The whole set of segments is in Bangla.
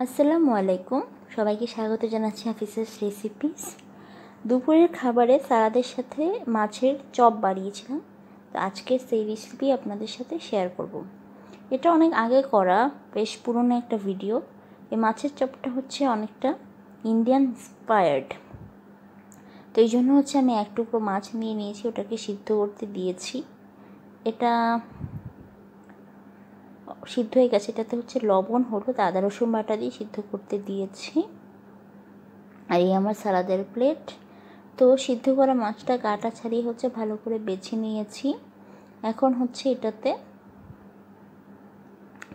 আসসালামু আলাইকুম, সবাইকে স্বাগত জানাচ্ছি হাফিজেস রেসিপিস। দুপুরের খাবারে সালাদের সাথে মাছের চপ বানিয়েছিলাম, তো আজকে সেই রেসিপি আপনাদের সাথে শেয়ার করব। এটা অনেক আগে করা, বেশ পুরনো একটা ভিডিও। এই মাছের চপটা হচ্ছে অনেকটা ইন্ডিয়ান ইন্সপায়ার্ড, তো এই জন্য হচ্ছে আমি এক টুকরো মাছ নিয়ে নিয়েছি, ওটাকে সিদ্ধ করতে দিয়েছি। এটা সিদ্ধ হয়ে গেছে, এটাতে হচ্ছে লবণ, হলুদ, আদা রসুন বাটা দিয়ে সিদ্ধ করতে দিয়েছি। আর এই আমার সালাদের প্লেট। তো সিদ্ধ করা মাছটা কাটা ছাড়িয়ে হচ্ছে ভালো করে বেছে নিয়েছি। এখন হচ্ছে এটাতে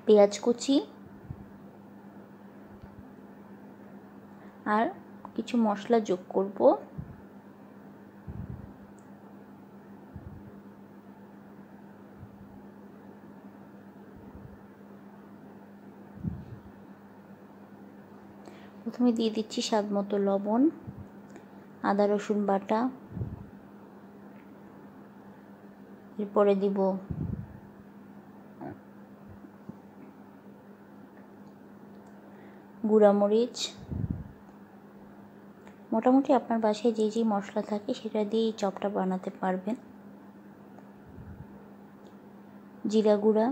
পেঁয়াজ কুচি আর কিছু মশলা যোগ করব। প্রথমে দিয়ে দিচ্ছি স্বাদ মতো লবণ, আদা রসুন বাটা, এরপরে দিব গুঁড়ামরিচ। মোটামুটি আপনার বাসায় যে যে মশলা থাকে সেটা দিয়ে এই চপটা বানাতে পারবেন। জিরা গুঁড়া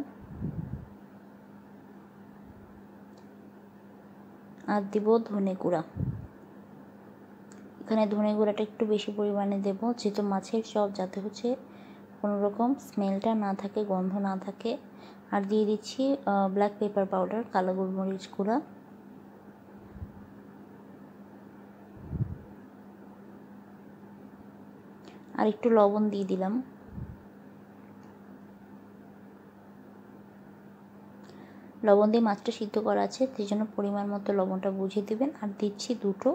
আর দিব ধনে গুঁড়া। এখানে ধনে গুঁড়াটা একটু বেশি পরিমাণে দেব, যেহেতু মাছের চপ, যাতে হচ্ছে কোনো রকম স্মেলটা না থাকে, গন্ধ না থাকে। আর দিয়ে দিচ্ছি ব্ল্যাক পেপার পাউডার, কালো গোলমরিচ গুঁড়া। আর একটু লবণ দিয়ে দিলাম। লবণ দিয়ে মাছটা সিদ্ধ করা আছে, সেই জন্য পরিমাণ মতো লবণটা বুঝে দিবেন। আর দিচ্ছি দুটো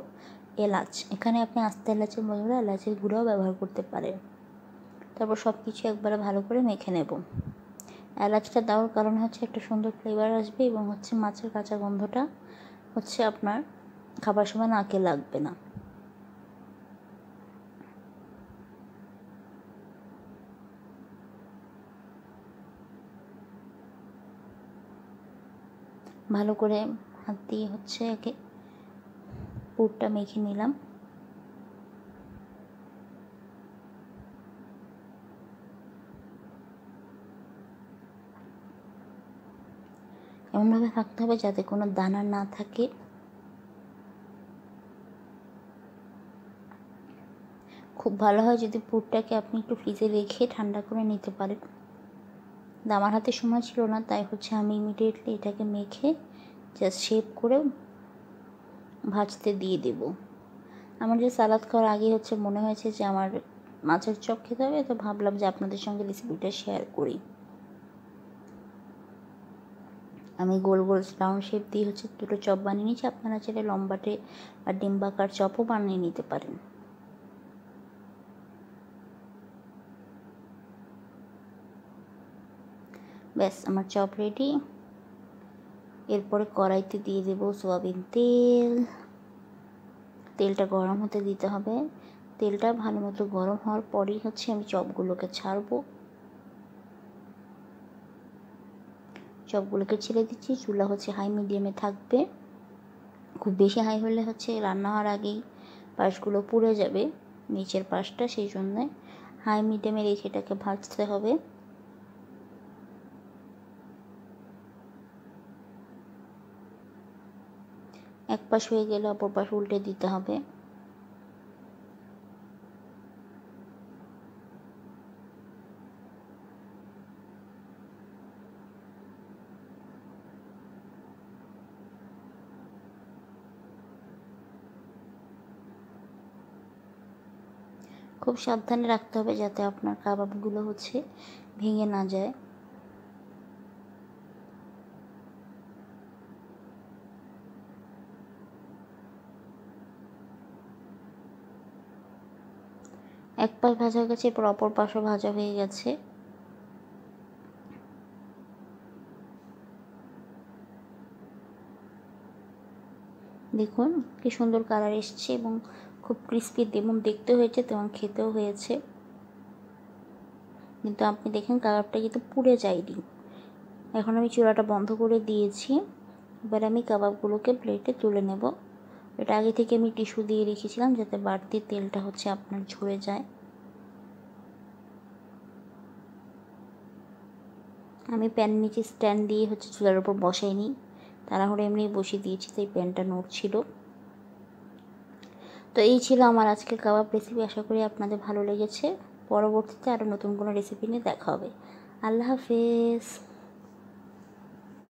এলাচ, এখানে আপনি আস্ত এলাচের বদলে এলাচের গুঁড়াও ব্যবহার করতে পারেন। তারপর সব কিছু একবারে ভালো করে মেখে নেব। এলাচটা দেওয়ার কারণে হচ্ছে একটা সুন্দর ফ্লেভার আসবে, এবং হচ্ছে মাছের কাঁচা গন্ধটা হচ্ছে আপনার খাবার সময় নাকে লাগবে না। ভালো করে হাত দিয়ে হচ্ছে একে পুরটা মেখে নিলাম। এমনভাবে থাকতে হবে যাতে কোনো দানা না থাকে। খুব ভালো হয় যদি পুরটাকে আপনি একটু ফ্রিজে রেখে ঠান্ডা করে নিতে পারেন। আমার হাতে সময় ছিল না, তাই হচ্ছে আমি ইমিডিয়েটলি এটাকে মেখে জাস্ট শেপ করে ভাজতে দিয়ে দেব। আমার যে সালাদ খাওয়ার আগে হচ্ছে মনে হয়েছে যে আমার মাছের চপ খেতে হবে, তো ভাবলাম যে আপনাদের সঙ্গে রেসিপিটা শেয়ার করি। আমি গোল গোল রাউন্ড শেপ দিয়ে হচ্ছে দুটো চপ বানিয়ে নিয়েছি। আপনারা চাইলে লম্বাটে বা ডিম্বাকার চপও বানিয়ে নিতে পারেন। ব্যাস, আমার চপ রেডি। এরপরে কড়াইতে দিয়ে দেব সয়াবিন তেল। তেলটা গরম হতে দিতে হবে। তেলটা ভালো মতো গরম হওয়ার পরেই হচ্ছে আমি চপগুলোকে ছাড়বো। চপগুলোকে ছেড়ে দিচ্ছি। চুলা হচ্ছে হাই মিডিয়ামে থাকবে। খুব বেশি হাই হলে হচ্ছে রান্না হওয়ার আগেই পাশগুলো পুড়ে যাবে, নিচের পাশটা, সেই জন্যে হাই মিডিয়ামে রেখে এটাকে ভাজতে হবে। এক পাশ হয়ে গেলে অপর পাশ উল্টে দিতে হবে। খুব সাবধানে রাখতে হবে যাতে আপনার কাবাবগুলো হচ্ছে ভেঙে না যায়। এক পাশ ভাজা হয়ে গেছে, এরপর অপর পাশও ভাজা হয়ে গেছে। দেখুন কি সুন্দর কালার এসছে, এবং খুব ক্রিস্পি যেমন দেখতে হয়েছে তেমন খেতেও হয়েছে। কিন্তু আপনি দেখেন কালারটা কিন্তু পুড়ে যায়নি। এখন আমি চুলাটা বন্ধ করে দিয়েছি। এবার আমি কাবাবগুলোকে প্লেটে তুলে নেব। এটা আগে থেকে আমি টিস্যু দিয়ে রেখেছিলাম যাতে বাড়তি তেলটা আপনার ঝরে যায়। আমি প্যান নিচে স্ট্যান্ড দিয়ে চুলার উপর বসাইনি, তাড়াহুড়ো এমনি বসিয়ে দিয়েছি, তাই প্যানটা নড়ছিল। তো এই ছিল আমার আজকের কাবাব রেসিপি। আশা করি আপনাদের ভালো লেগেছে। পরবর্তীতে আরও নতুন কোনো রেসিপি নিয়ে দেখা হবে। আল্লাহ হাফেজ।